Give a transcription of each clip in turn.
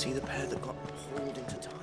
see the pair that got pulled into time?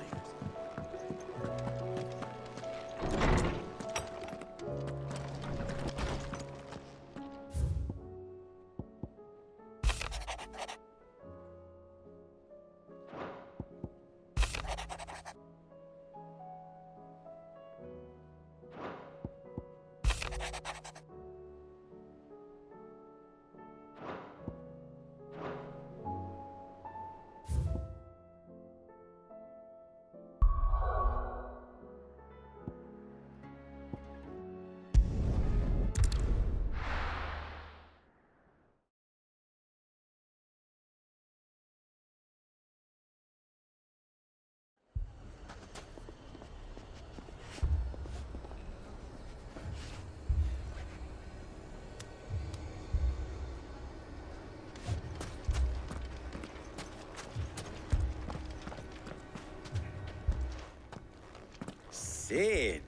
Sid,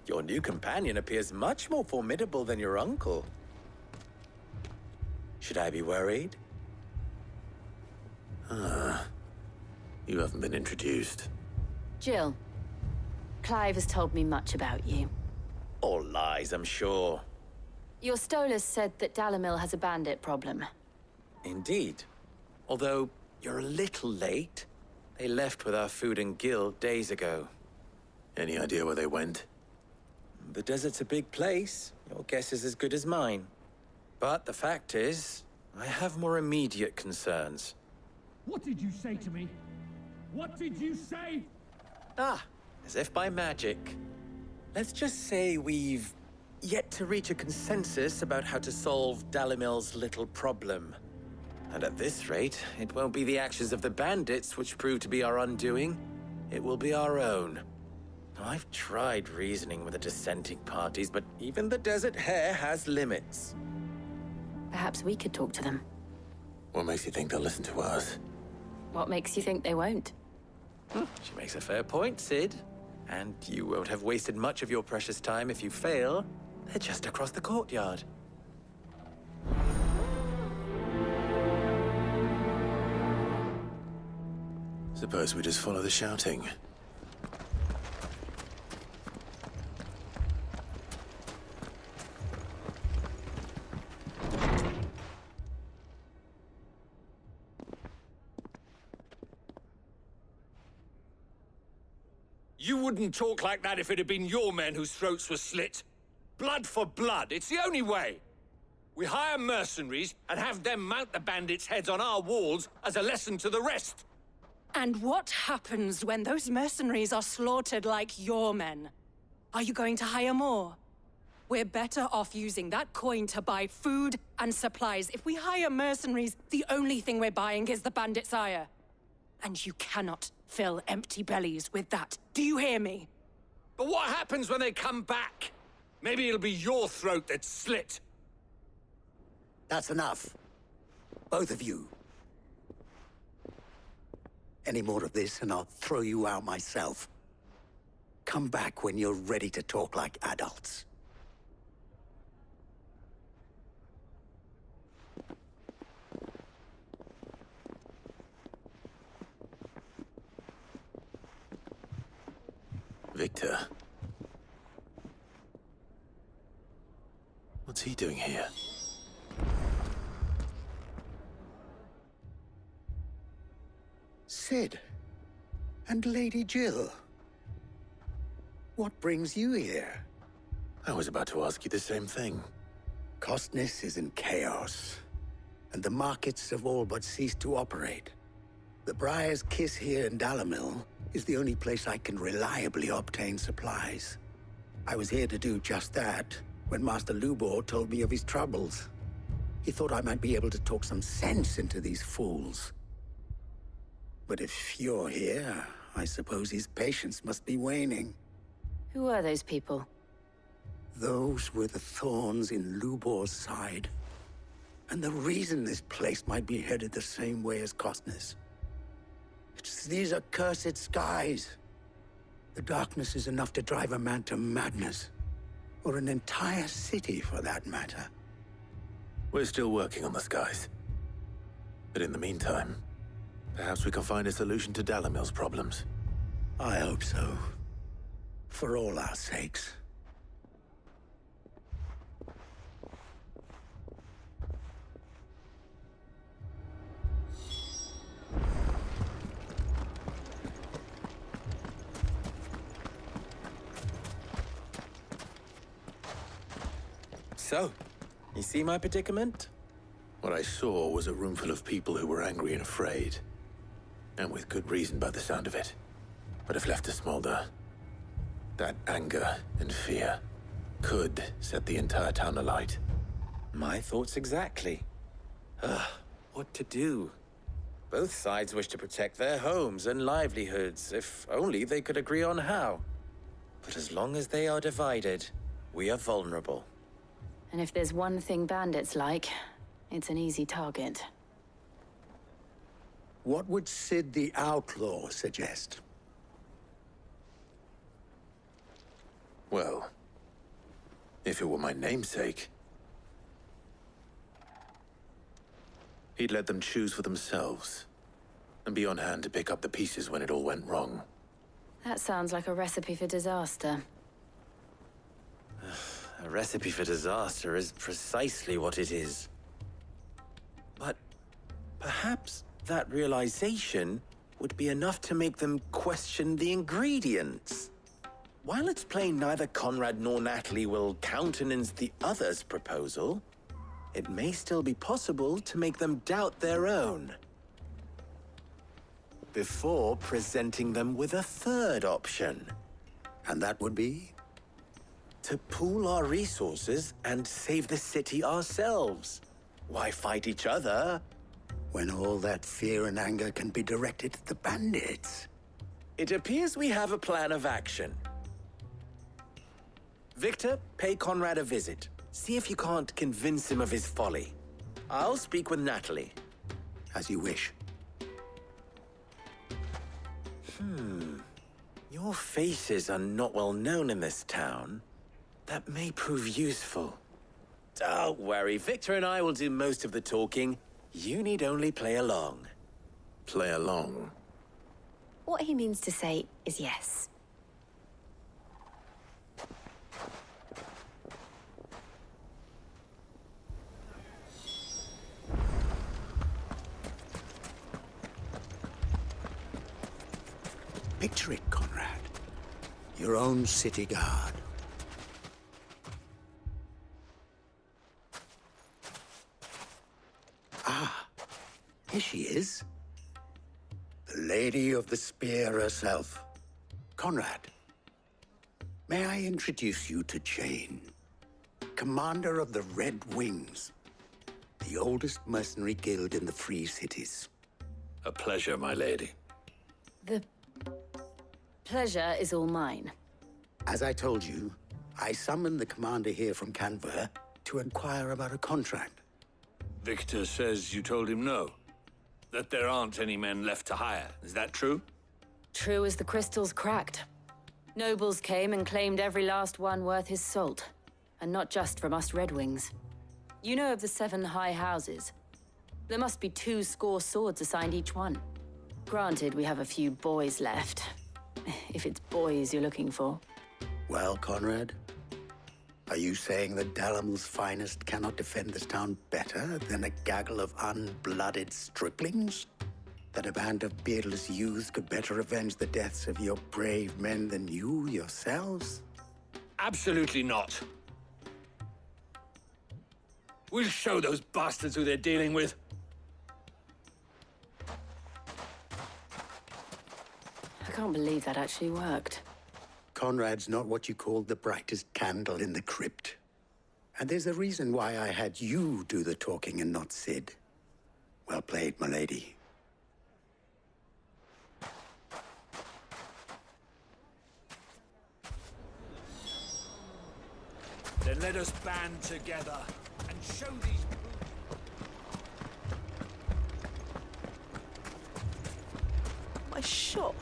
your new companion appears much more formidable than your uncle. Should I be worried? You haven't been introduced. Jill, Clive has told me much about you. All lies, I'm sure. Your Stolas said that Dalamil has a bandit problem. Indeed. Although, you're a little late. They left with our food and guild days ago. Any idea where they went? The desert's a big place. Your guess is as good as mine. But the fact is, I have more immediate concerns. What did you say to me? What did you say? As if by magic. Let's just say we've yet to reach a consensus about how to solve Dalamil's little problem. And at this rate, it won't be the actions of the bandits which prove to be our undoing. It will be our own. I've tried reasoning with the dissenting parties, but even the Desert Hare has limits. Perhaps we could talk to them. What makes you think they'll listen to us? What makes you think they won't? She makes a fair point, Sid. And you won't have wasted much of your precious time if you fail. They're just across the courtyard. Suppose we just follow the shouting. You wouldn't talk like that if it had been your men whose throats were slit. Blood for blood, it's the only way. We hire mercenaries and have them mount the bandits' heads on our walls as a lesson to the rest. And what happens when those mercenaries are slaughtered like your men? Are you going to hire more? We're better off using that coin to buy food and supplies. If we hire mercenaries, the only thing we're buying is the bandits' ire. And you cannot fill empty bellies with that. Do you hear me? But what happens when they come back? Maybe it'll be your throat that's slit. That's enough. Both of you. Any more of this and I'll throw you out myself. Come back when you're ready to talk like adults. Victor. What's he doing here? Sid. And Lady Jill. What brings you here? I was about to ask you the same thing. Costness is in chaos, and the markets have all but ceased to operate. The Briar's Kiss here in Dalamil is the only place I can reliably obtain supplies. I was here to do just that when Master Lubor told me of his troubles. He thought I might be able to talk some sense into these fools. But if you're here, I suppose his patience must be waning. Who are those people? Those were the thorns in Lubor's side. And the reason this place might be headed the same way as Costness. It's these accursed skies. The darkness is enough to drive a man to madness. Or an entire city, for that matter. We're still working on the skies. But in the meantime, Perhaps we can find a solution to Dalimil's problems. I hope so. For all our sakes. So, you see my predicament? What I saw was a room full of people who were angry and afraid. And with good reason by the sound of it. But if left to smolder, that anger and fear could set the entire town alight. My thoughts exactly. What to do? Both sides wish to protect their homes and livelihoods, if only they could agree on how. But as long as they are divided, we are vulnerable. And if there's one thing bandits like, it's an easy target. What would Sid the Outlaw suggest? Well, if it were my namesake, he'd let them choose for themselves and be on hand to pick up the pieces when it all went wrong. That sounds like a recipe for disaster. A recipe for disaster is precisely what it is. But perhaps that realization would be enough to make them question the ingredients. While it's plain neither Conrad nor Natalie will countenance the other's proposal, it may still be possible to make them doubt their own. Before presenting them with a third option. And that would be? To pool our resources and save the city ourselves. Why fight each other? When all that fear and anger can be directed at the bandits. It appears we have a plan of action. Victor, pay Conrad a visit. See if you can't convince him of his folly. I'll speak with Natalie. As you wish. Your faces are not well known in this town. That may prove useful. Don't worry, Victor and I will do most of the talking. You need only play along. Play along. What he means to say is yes. Picture it, Conrad. Your own city guard. Here she is. The Lady of the Spear herself. Conrad, may I introduce you to Jane, commander of the Red Wings, the oldest mercenary guild in the Free Cities. A pleasure, my lady. The pleasure is all mine. As I told you, I summoned the commander here from Canver to inquire about a contract. Victor says you told him no. That there aren't any men left to hire. Is that true? True as the crystals cracked. Nobles came and claimed every last one worth his salt. And not just from us Red Wings. You know of the 7 high houses. There must be 2 swords assigned each one. Granted, we have a few boys left. If it's boys you're looking for. Well, Conrad, are you saying that Dalimil's finest cannot defend this town better than a gaggle of unblooded striplings? That a band of beardless youths could better avenge the deaths of your brave men than you yourselves? Absolutely not. We'll show those bastards who they're dealing with. I can't believe that actually worked. Conrad's not what you called the brightest candle in the crypt. And there's a reason why I had you do the talking and not Sid. Well played, my lady. Then let us band together and show these... My shop.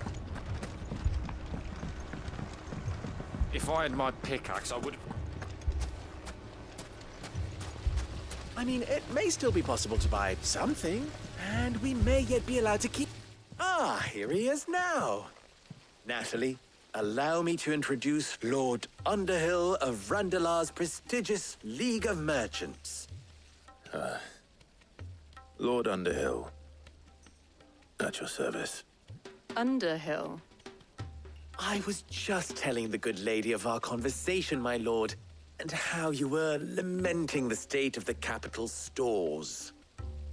If I had my pickaxe, I would... I mean, it may still be possible to buy something, and we may yet be allowed to keep... Ah, here he is now. Natalie, allow me to introduce Lord Underhill of Randalar's prestigious League of Merchants. Lord Underhill. At your service. Underhill. I was just telling the good lady of our conversation, my lord, and how you were lamenting the state of the capital's stores.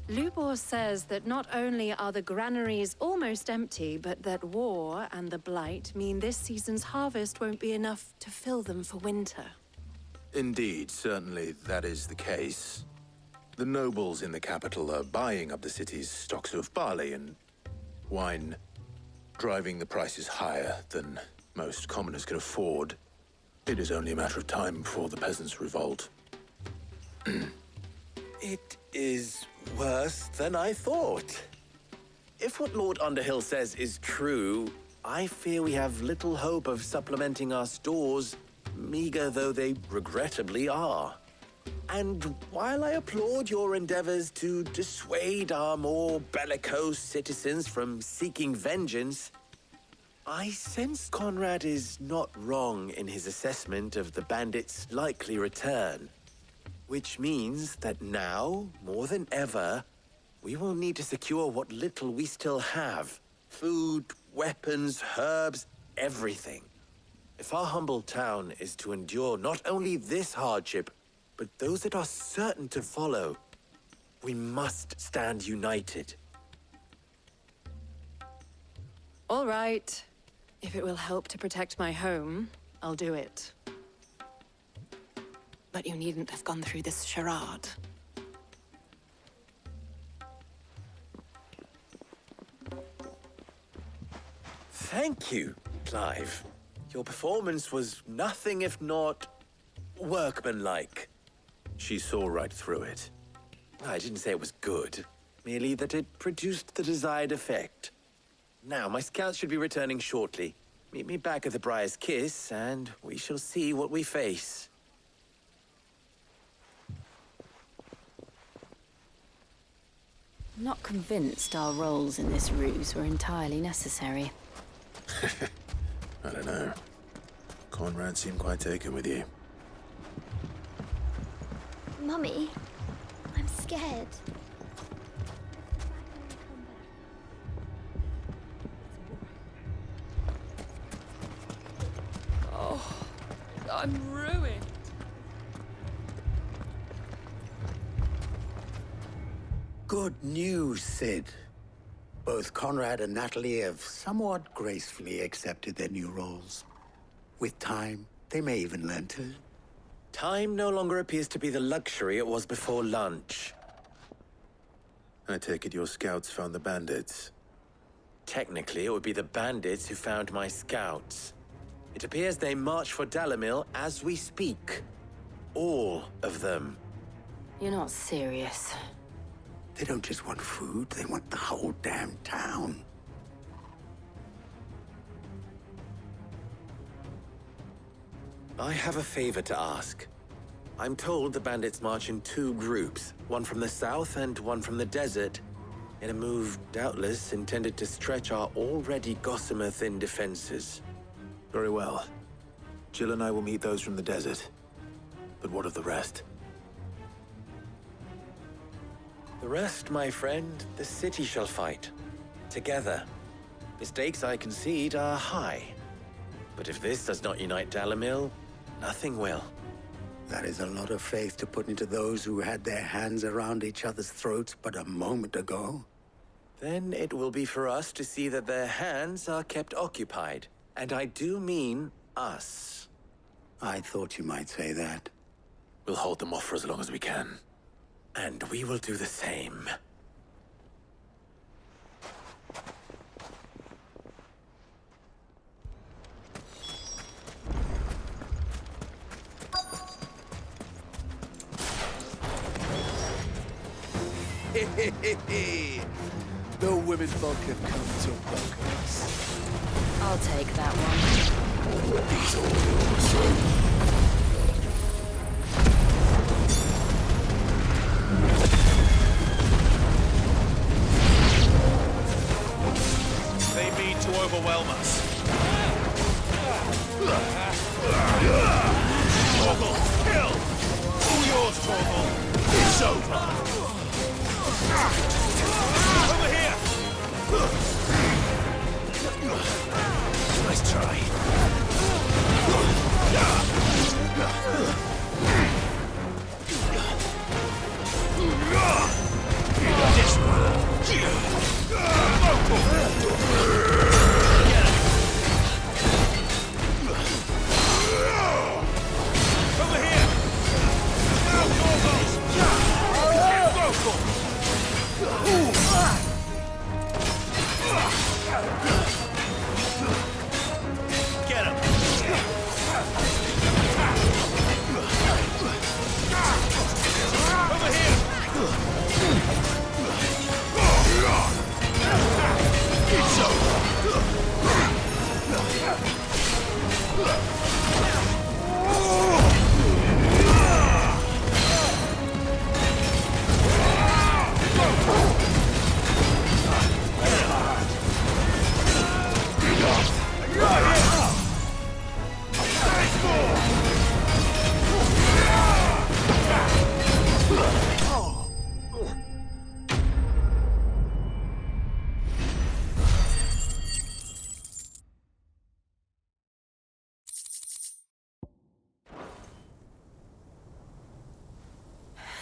Lubor says that not only are the granaries almost empty, but that war and the Blight mean this season's harvest won't be enough to fill them for winter. Indeed, certainly that is the case. The nobles in the capital are buying up the city's stocks of barley and wine, driving the prices higher than most commoners can afford. It is only a matter of time before the peasants revolt. It is worse than I thought. If what Lord Underhill says is true, I fear we have little hope of supplementing our stores, meager though they regrettably are. And while I applaud your endeavors to dissuade our more bellicose citizens from seeking vengeance, I sense Conrad is not wrong in his assessment of the bandits' likely return. Which means that now, more than ever, we will need to secure what little we still have. Food, weapons, herbs, everything. If our humble town is to endure not only this hardship, but those that are certain to follow, we must stand united. All right. If it will help to protect my home, I'll do it. But you needn't have gone through this charade. Thank you, Clive. Your performance was nothing if not workmanlike. She saw right through it. I didn't say it was good, merely that it produced the desired effect. Now, my scouts should be returning shortly. Meet me back at the Briar's Kiss, and we shall see what we face. I'm not convinced our roles in this ruse were entirely necessary. I don't know. Conrad seemed quite taken with you. Mummy, I'm scared. Oh, I'm ruined. Good news, Sid. Both Conrad and Natalie have somewhat gracefully accepted their new roles. With time, they may even learn to. Time no longer appears to be the luxury it was before lunch. I take it your scouts found the bandits. Technically, it would be the bandits who found my scouts. It appears they march for Dalimil as we speak. All of them. You're not serious. They don't just want food, they want the whole damn town. I have a favor to ask. I'm told the bandits march in two groups, one from the south and one from the desert, in a move doubtless intended to stretch our already gossamer-thin defenses. Very well. Jill and I will meet those from the desert. But what of the rest? The rest, my friend, the city shall fight. Together. The stakes, I concede, are high. But if this does not unite Dalimil, nothing will. That is a lot of faith to put into those who had their hands around each other's throats but a moment ago. Then it will be for us to see that their hands are kept occupied. And I do mean us. I thought you might say that. We'll hold them off for as long as we can. And we will do the same. The women folk have come to welcome us. I'll take that one. These are yours.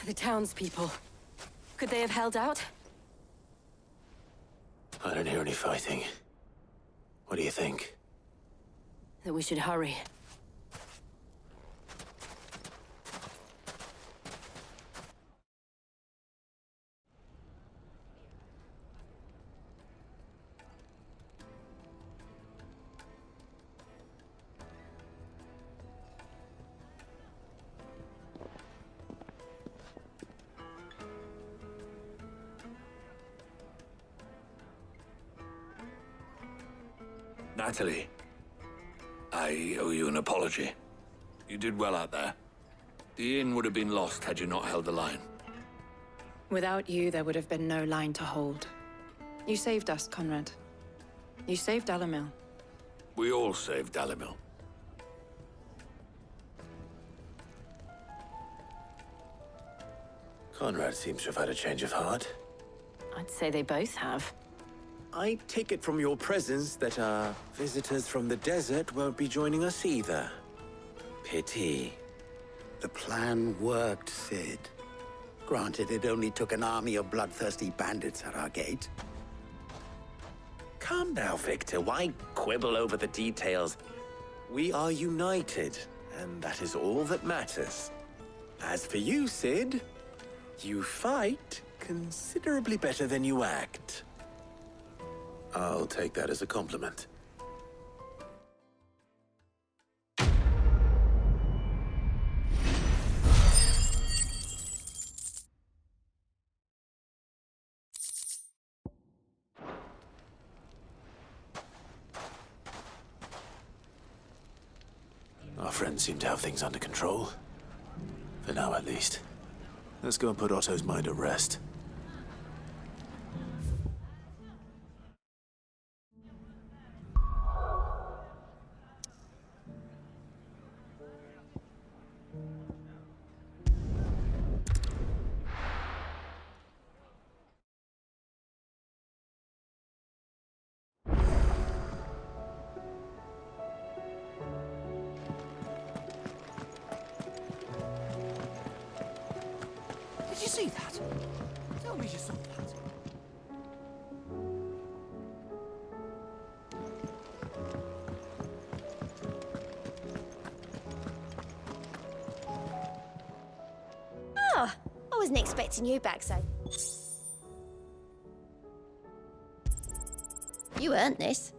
The townspeople. Could they have held out? I don't hear any fighting. What do you think? That we should hurry. Natalie, I owe you an apology. You did well out there. The inn would have been lost had you not held the line. Without you, there would have been no line to hold. You saved us, Conrad. You saved Dalimil. We all saved Dalimil. Conrad seems to have had a change of heart. I'd say they both have. I take it from your presence that our visitors from the desert won't be joining us either. Pity. The plan worked, Sid. Granted, it only took an army of bloodthirsty bandits at our gate. Calm now, Victor. Why quibble over the details? We are united, and that is all that matters. As for you, Sid, you fight considerably better than you act. I'll take that as a compliment. Our friends seem to have things under control. For now, at least. Let's go and put Otto's mind at rest. Did you see that? Tell me you saw that. Ah, I wasn't expecting you back so. You earned this.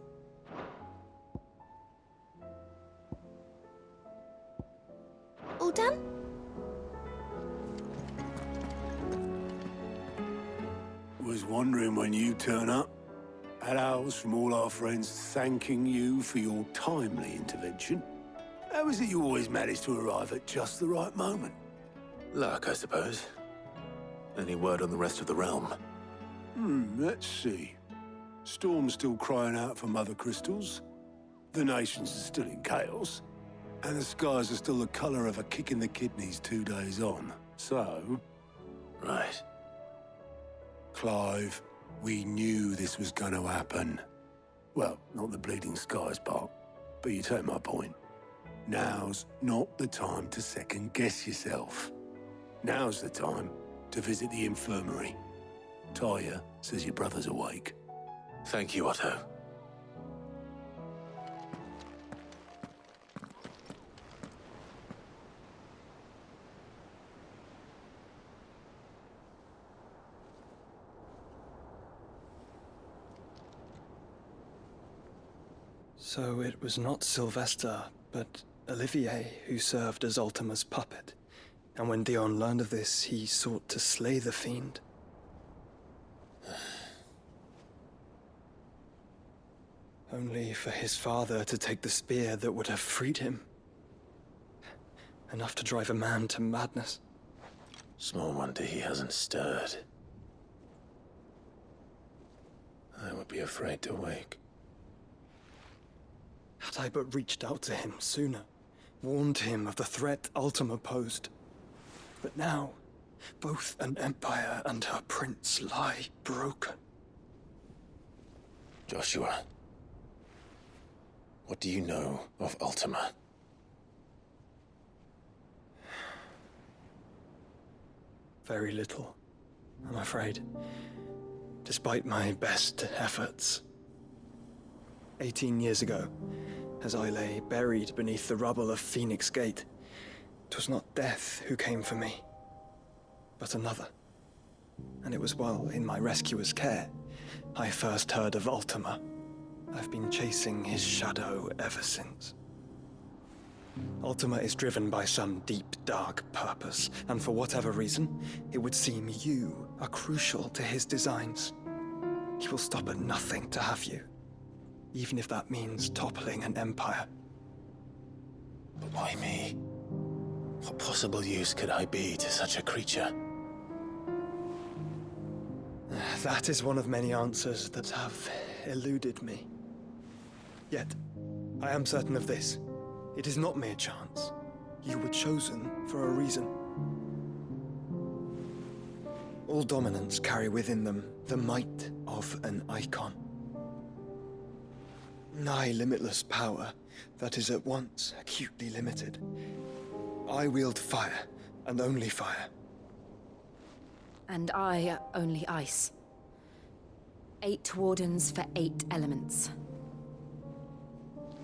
All done? Was wondering when you turn up. Had owls from all our friends thanking you for your timely intervention. How is it you always manage to arrive at just the right moment? Luck, I suppose. Any word on the rest of the realm? Let's see. Storm's still crying out for mother crystals. The nations are still in chaos. And the skies are still the color of a kick in the kidneys 2 days on. So... Right. Clive, we knew this was going to happen. Well, not the bleeding skies part, but you take my point. Now's not the time to second-guess yourself. Now's the time to visit the infirmary. Talia says your brother's awake. Thank you, Otto. So it was not Sylvester, but Olivier who served as Ultima's puppet. And when Dion learned of this, he sought to slay the fiend. only for his father to take the spear that would have freed him. Enough to drive a man to madness. Small wonder he hasn't stirred. I would be afraid to wake. Had I but reached out to him sooner, warned him of the threat Ultima posed. But now, both an empire and her prince lie broken. Joshua, what do you know of Ultima? Very little, I'm afraid. Despite my best efforts. 18 years ago, as I lay buried beneath the rubble of Phoenix Gate, 'twas not death who came for me, but another. And it was while in my rescuer's care, I first heard of Ultima. I've been chasing his shadow ever since. Ultima is driven by some deep, dark purpose, and for whatever reason, it would seem you are crucial to his designs. He will stop at nothing to have you, even if that means toppling an empire. But why me? What possible use could I be to such a creature? That is one of many answers that have eluded me. Yet, I am certain of this. It is not mere chance. You were chosen for a reason. All dominants carry within them the might of an icon. Nigh limitless power that is at once acutely limited. I wield fire, and only fire. And I only ice. 8 wardens for 8 elements.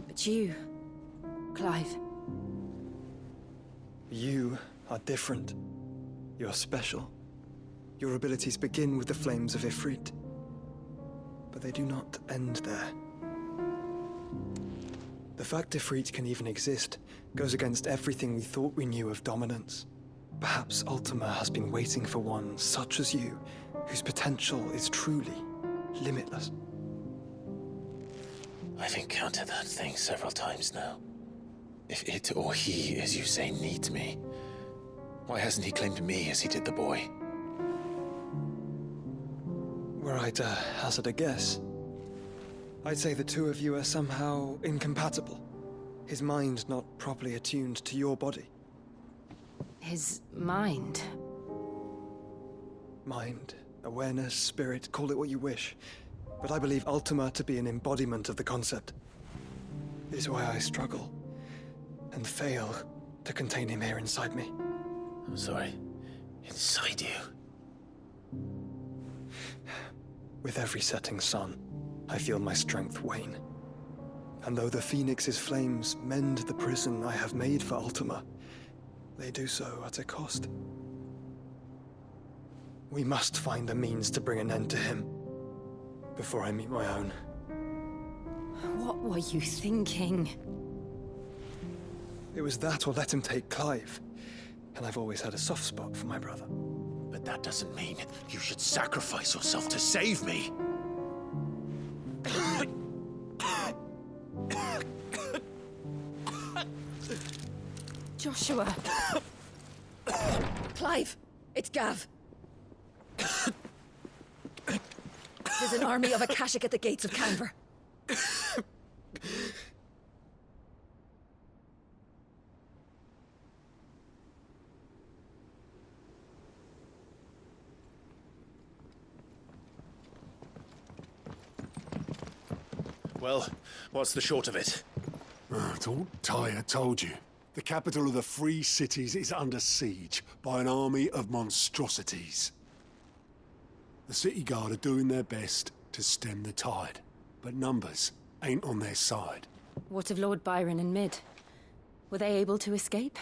But you, Clive. You are different. You're special. Your abilities begin with the flames of Ifrit. But they do not end there. The fact Ifrit can even exist goes against everything we thought we knew of dominance. Perhaps Ultima has been waiting for one such as you, whose potential is truly limitless. I've encountered that thing several times now. If it or he, as you say, needs me, why hasn't he claimed me as he did the boy? Were I to hazard a guess, I'd say the two of you are somehow incompatible. His mind not properly attuned to your body. His mind? Mind, awareness, spirit, call it what you wish. But I believe Ultima to be an embodiment of the concept. It is why I struggle and fail to contain him here inside me. I'm sorry. Inside you? With every setting sun, I feel my strength wane. And though the Phoenix's flames mend the prison I have made for Ultima, they do so at a cost. We must find a means to bring an end to him before I meet my own. What were you thinking? It was that or let him take Clive. And I've always had a soft spot for my brother. But that doesn't mean you should sacrifice yourself to save me. Joshua. Clive, it's Gav. There's an army of Akashic at the gates of Canver. Well, what's the short of it? Don't Tyre told you. The capital of the Free Cities is under siege by an army of monstrosities. The city guard are doing their best to stem the tide, but numbers ain't on their side. What of Lord Byron and Mid? Were they able to escape?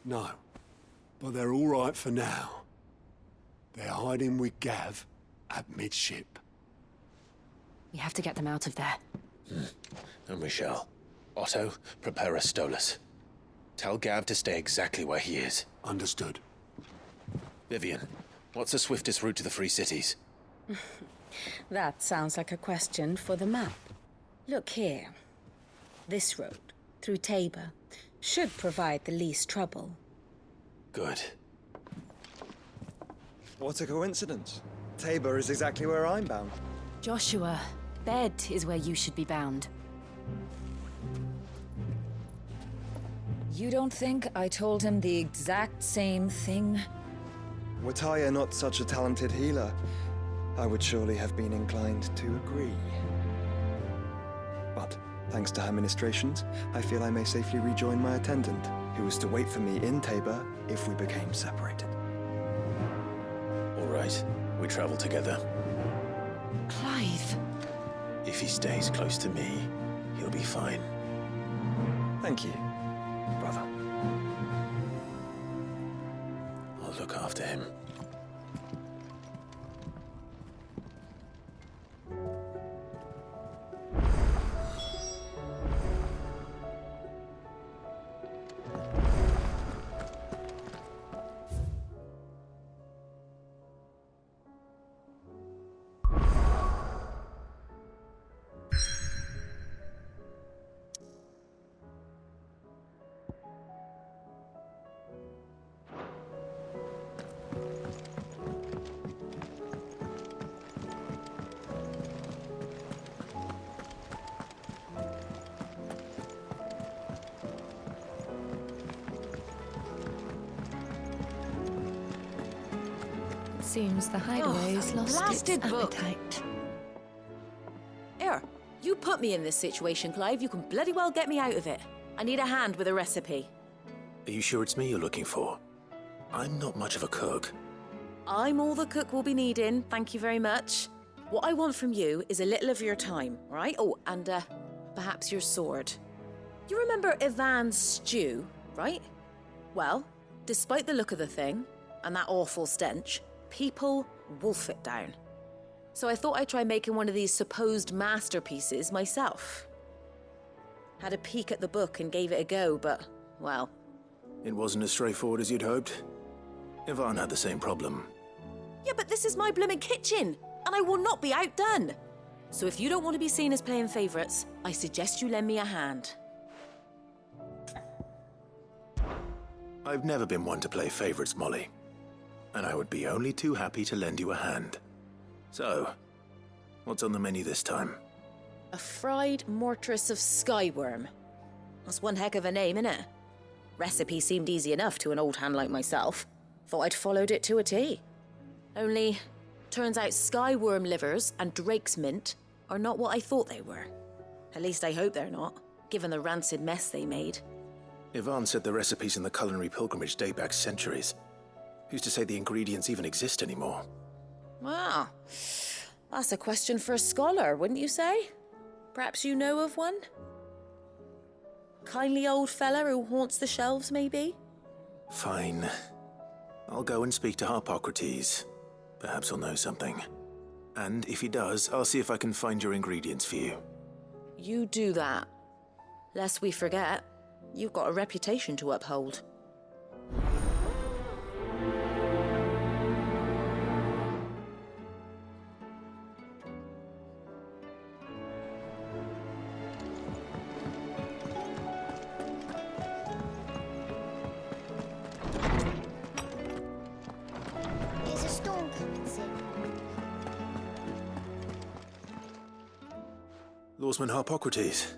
No, but they're all right for now. They're hiding with Gav at midship. We have to get them out of there. And we shall. Otto, prepare a Stolas. Tell Gav to stay exactly where he is. Understood. Vivian, what's the swiftest route to the Free Cities? That sounds like a question for the map. Look here. This road, through Tabor, should provide the least trouble. Good. What a coincidence. Tabor is exactly where I'm bound. Joshua, bed is where you should be bound. You don't think I told him the exact same thing? Were Tyre not such a talented healer, I would surely have been inclined to agree. But, thanks to her ministrations, I feel I may safely rejoin my attendant, who was to wait for me in Tabor if we became separated. All right, we travel together. Clive. If he stays close to me, he'll be fine. Thank you, brother. I'll look after him. Seems the hideaway's lost its blasted book. appetite. Here, you put me in this situation, Clive. You can bloody well get me out of it. I need a hand with a recipe. Are you sure it's me you're looking for? I'm not much of a cook. I'm all the cook will be needing, thank you very much. What I want from you is a little of your time, right? Oh, and perhaps your sword. You remember Ivan's stew, right? Well, despite the look of the thing, and that awful stench, people wolf it down. So I thought I'd try making one of these supposed masterpieces myself. Had a peek at the book and gave it a go, but, well... It wasn't as straightforward as you'd hoped. Ivan had the same problem. Yeah, but this is my blooming kitchen, and I will not be outdone. So if you don't want to be seen as playing favourites, I suggest you lend me a hand. I've never been one to play favourites, Molly. And I would be only too happy to lend you a hand. So, what's on the menu this time? A fried mortress of skyworm. That's one heck of a name, innit? Recipe seemed easy enough to an old hand like myself. Thought I'd followed it to a T. Only, turns out skyworm livers and drake's mint are not what I thought they were. At least I hope they're not, given the rancid mess they made. Ivan said the recipes in the culinary pilgrimage date back centuries. Who's to say the ingredients even exist anymore? Well, that's a question for a scholar, wouldn't you say? Perhaps you know of one? Kindly old fella who haunts the shelves, maybe? Fine. I'll go and speak to Harpocrates. Perhaps he'll know something. And if he does, I'll see if I can find your ingredients for you. You do that. Lest we forget, you've got a reputation to uphold. There's a storm coming soon. Lawsman Harpocrates.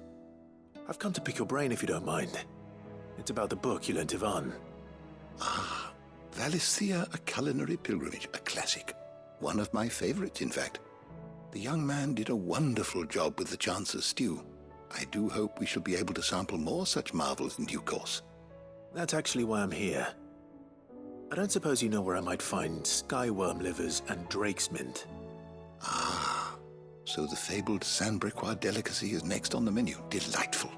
I've come to pick your brain if you don't mind. It's about the book you lent Ivan. Ah, Valisthea, A Culinary Pilgrimage, a classic. One of my favorites, in fact. The young man did a wonderful job with the Chance's stew. I do hope we shall be able to sample more such marvels in due course. That's actually why I'm here. I don't suppose you know where I might find skyworm livers and drake's mint. Ah, so the fabled Sandbrequois delicacy is next on the menu. Delightful.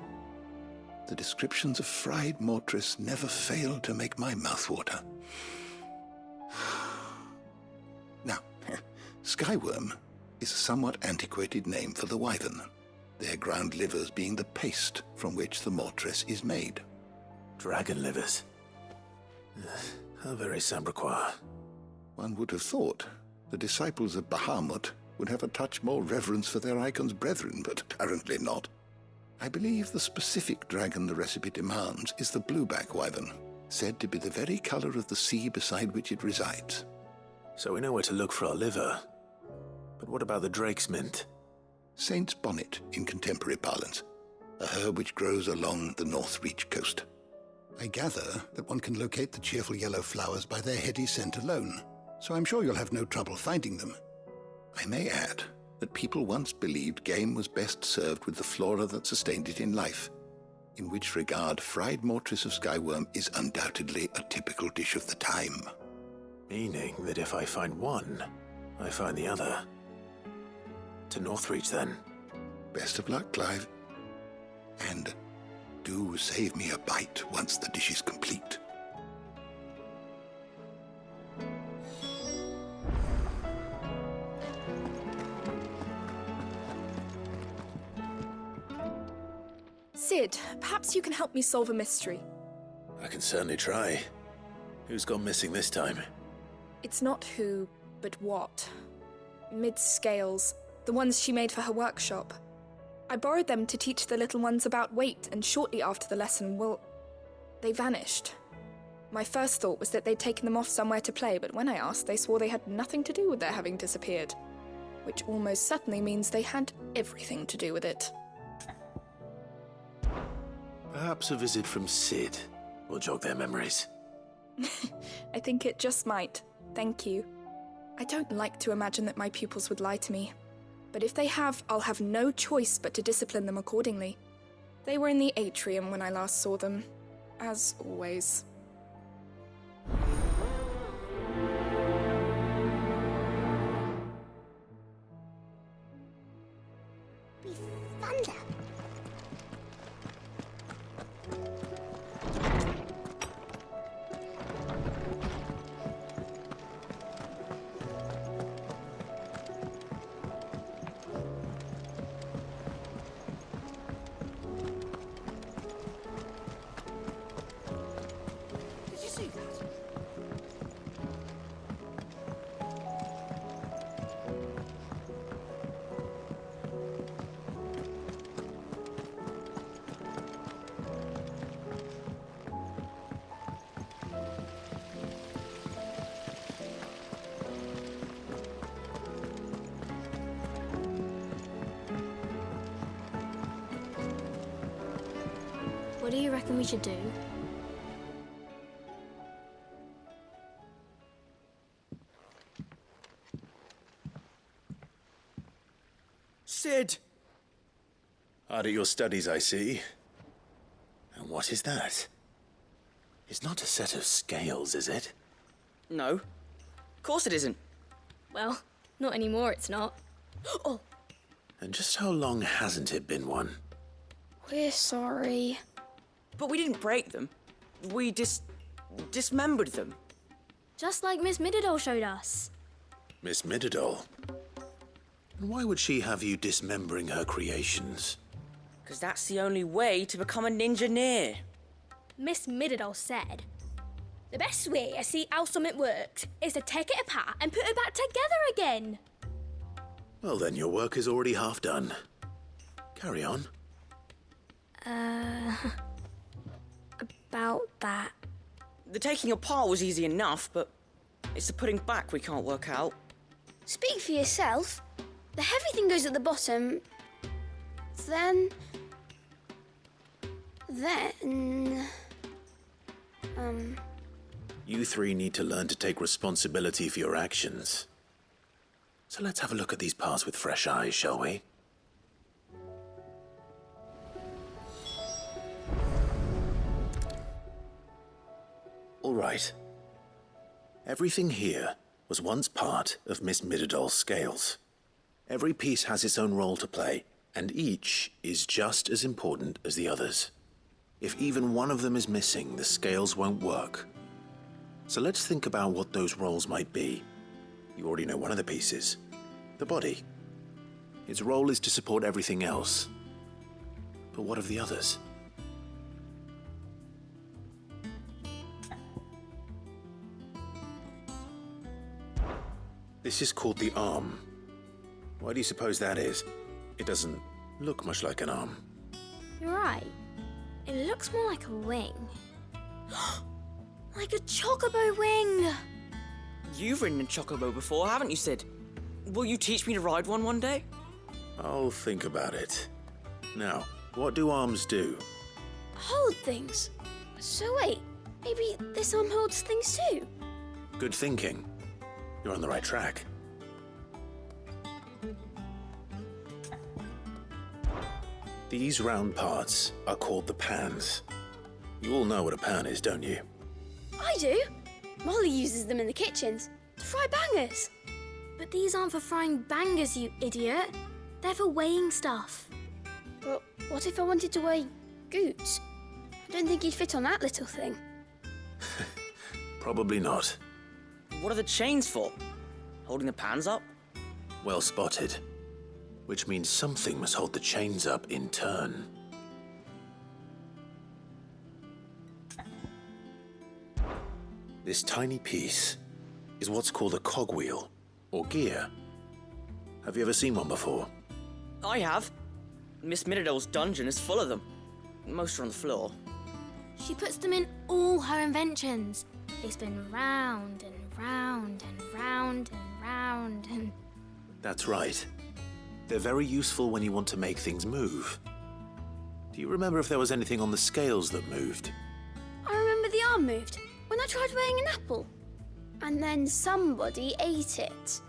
The descriptions of fried mortress never fail to make my mouth water. Now, skyworm is a somewhat antiquated name for the wyvern, their ground livers being the paste from which the mortress is made. Dragon livers. How very Sandbrequois. One would have thought the disciples of Bahamut would have a touch more reverence for their icon's brethren, but apparently not. I believe the specific dragon the recipe demands is the blueback wyvern, said to be the very color of the sea beside which it resides. So we know where to look for our liver. But what about the drake's mint? Saint's bonnet in contemporary parlance, a herb which grows along the North Reach coast. I gather that one can locate the cheerful yellow flowers by their heady scent alone, so I'm sure you'll have no trouble finding them. I may add that people once believed game was best served with the flora that sustained it in life, in which regard fried mortress of skyworm is undoubtedly a typical dish of the time. Meaning that if I find one, I find the other. To Northreach, then. Best of luck, Clive. And do save me a bite once the dish is complete. Sid, perhaps you can help me solve a mystery. I can certainly try. Who's gone missing this time? It's not who, but what. Mid's scales, the ones she made for her workshop. I borrowed them to teach the little ones about weight, and shortly after the lesson, well, they vanished. My first thought was that they'd taken them off somewhere to play, but when I asked, they swore they had nothing to do with their having disappeared. Which almost certainly means they had everything to do with it. Perhaps a visit from Sid will jog their memories. I think it just might. Thank you. I don't like to imagine that my pupils would lie to me. But if they have, I'll have no choice but to discipline them accordingly. They were in the atrium when I last saw them, as always. Be thunder. What do you reckon we should do? Sid! Hard at your studies, I see. And what is that? It's not a set of scales, is it? No. Of course it isn't. Well, not anymore, it's not. Oh! And just how long hasn't it been one? We're sorry. But we didn't break them. We dismembered them. Just like Miss Mididol showed us. Miss Mididol? And why would she have you dismembering her creations? Because that's the only way to become a ninja-neer. Miss Mididol said, the best way to see how something works is to take it apart and put it back together again. Well then, your work is already half done. Carry on. About that. The taking apart was easy enough, but it's the putting back we can't work out. Speak for yourself. The heavy thing goes at the bottom. Then... You three need to learn to take responsibility for your actions. So let's have a look at these parts with fresh eyes, shall we? All right. Everything here was once part of Miss Mididol's scales. Every piece has its own role to play, and each is just as important as the others. If even one of them is missing, the scales won't work. So let's think about what those roles might be. You already know one of the pieces, the body. Its role is to support everything else. But what of the others? This is called the arm. Why do you suppose that is? It doesn't look much like an arm. You're right. It looks more like a wing. Like a chocobo wing! You've ridden a chocobo before, haven't you, Sid? Will you teach me to ride one day? I'll think about it. Now, what do arms do? Hold things. So wait, maybe this arm holds things too? Good thinking. You're on the right track. These round parts are called the pans. You all know what a pan is, don't you? I do. Molly uses them in the kitchens to fry bangers. But these aren't for frying bangers, you idiot. They're for weighing stuff. But what if I wanted to weigh goods? I don't think he'd fit on that little thing. Probably not. What are the chains for? Holding the pans up? Well spotted. Which means something must hold the chains up in turn. This tiny piece is what's called a cogwheel, or gear. Have you ever seen one before? I have. Miss Middledale's dungeon is full of them. Most are on the floor. She puts them in all her inventions. They spin round and round and round and round and... That's right. They're very useful when you want to make things move. Do you remember if there was anything on the scales that moved? I remember the arm moved when I tried weighing an apple. And then somebody ate it. It's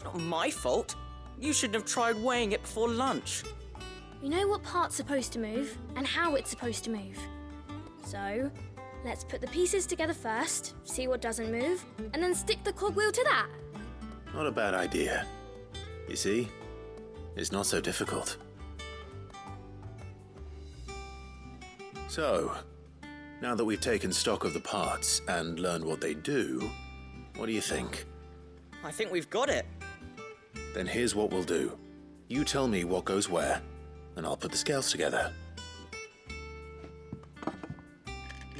not my fault. You shouldn't have tried weighing it before lunch. We know what part's supposed to move and how it's supposed to move. So, let's put the pieces together first, see what doesn't move, and then stick the cogwheel to that. Not a bad idea. You see? It's not so difficult. So, now that we've taken stock of the parts and learned what they do, what do you think? I think we've got it. Then here's what we'll do. You tell me what goes where, and I'll put the scales together.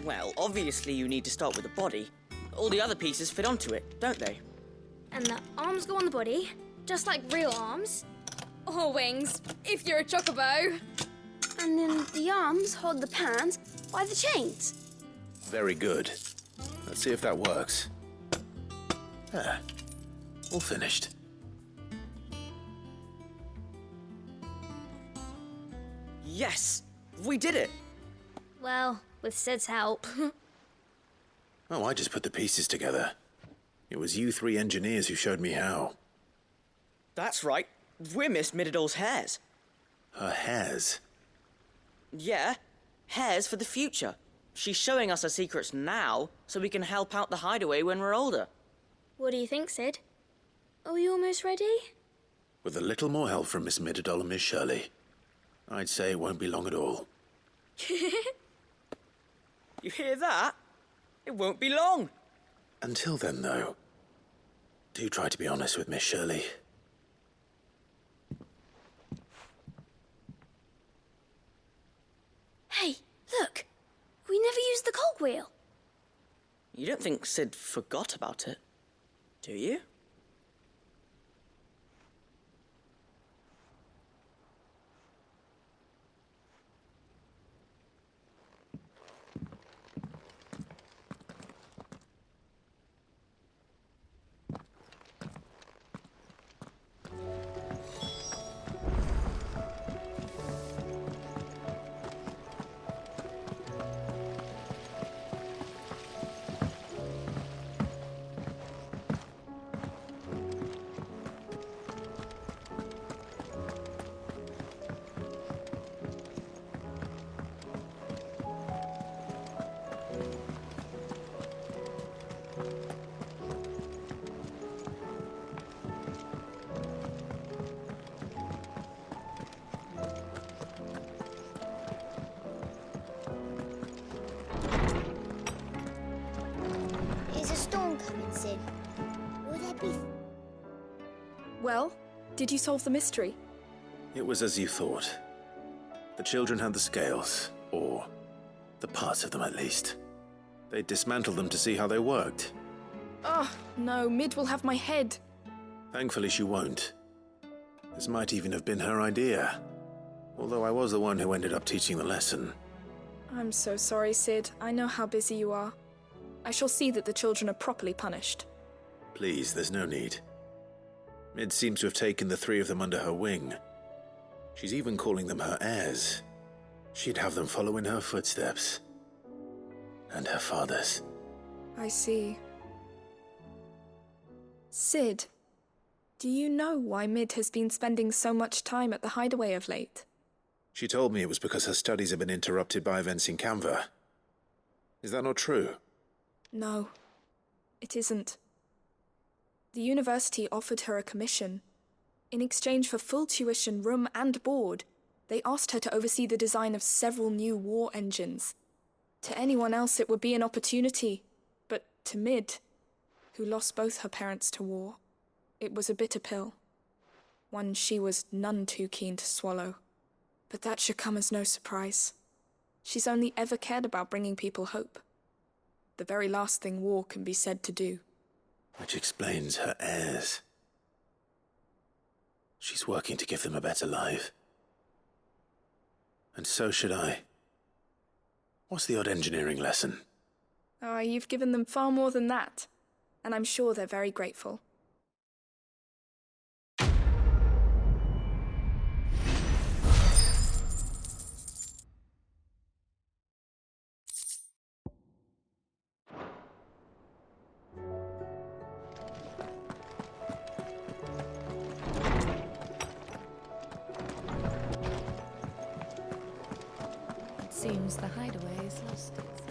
Well, obviously you need to start with the body. All the other pieces fit onto it, don't they? And the arms go on the body, just like real arms. Or wings, if you're a chocobo. And then the arms hold the pans by the chains. Very good. Let's see if that works. There. All finished. Yes! We did it! Well, with Sid's help. Oh, I just put the pieces together. It was you three engineers who showed me how. That's right. We're Miss Middledale's hares. Her hares? Yeah, hares for the future. She's showing us her secrets now, so we can help out the hideaway when we're older. What do you think, Sid? Are we almost ready? With a little more help from Miss Middledale and Miss Shirley, I'd say it won't be long at all. You hear that? It won't be long. Until then, though, do try to be honest with Miss Shirley. Hey, look! We never used the cogwheel. You don't think Sid forgot about it, do you? Well, did you solve the mystery? It was as you thought. The children had the scales, or the parts of them at least. They dismantled them to see how they worked. Oh, no, Mid will have my head. Thankfully she won't. This might even have been her idea. Although I was the one who ended up teaching the lesson. I'm so sorry, Sid. I know how busy you are. I shall see that the children are properly punished. Please, there's no need. Mid seems to have taken the three of them under her wing. She's even calling them her heirs. She'd have them follow in her footsteps. And her father's. I see. Sid, do you know why Mid has been spending so much time at the hideaway of late? She told me it was because her studies have been interrupted by events in Canva. Is that not true? No, it isn't. The university offered her a commission. In exchange for full tuition, room and board, they asked her to oversee the design of several new war engines. To anyone else it would be an opportunity, but to Mid, who lost both her parents to war, it was a bitter pill. One she was none too keen to swallow. But that should come as no surprise. She's only ever cared about bringing people hope. The very last thing war can be said to do. Which explains her heirs. She's working to give them a better life. And so should I. What's the odd engineering lesson? Oh, you've given them far more than that. And I'm sure they're very grateful. Seems the hideaway is lost its...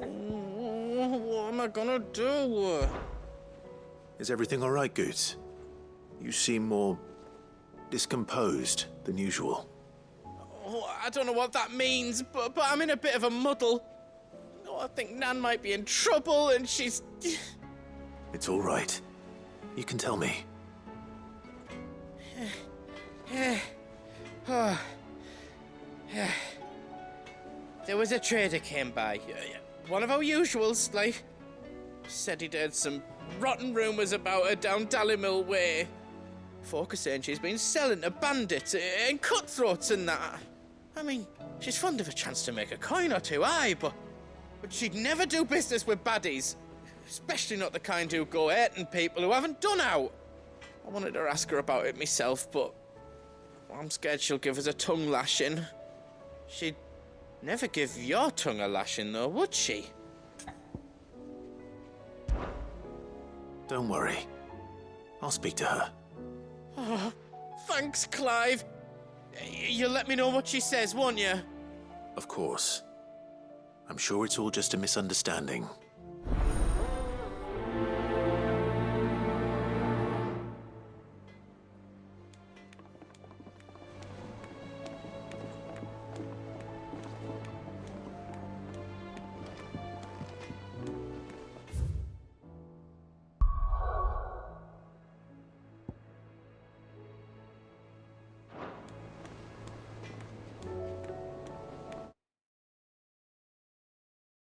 What am I gonna do? Is everything all right, Goots? You seem more discomposed than usual. Oh, I don't know what that means, but I'm in a bit of a muddle. Oh, I think Nan might be in trouble and she's... It's all right. You can tell me. There was a trader came by. One of our usuals, like. Said he'd heard some rotten rumours about her down Dalimil Way. Folk are saying she's been selling to bandits and cutthroats and that. I mean, she's fond of a chance to make a coin or two, aye, but she'd never do business with baddies. Especially not the kind who go hurting people who haven't done out. I wanted to ask her about it myself, but I'm scared she'll give us a tongue lashing. She'd never give your tongue a lashing, though, would she? Don't worry. I'll speak to her. Oh, thanks, Clive. You'll let me know what she says, won't you? Of course. I'm sure it's all just a misunderstanding.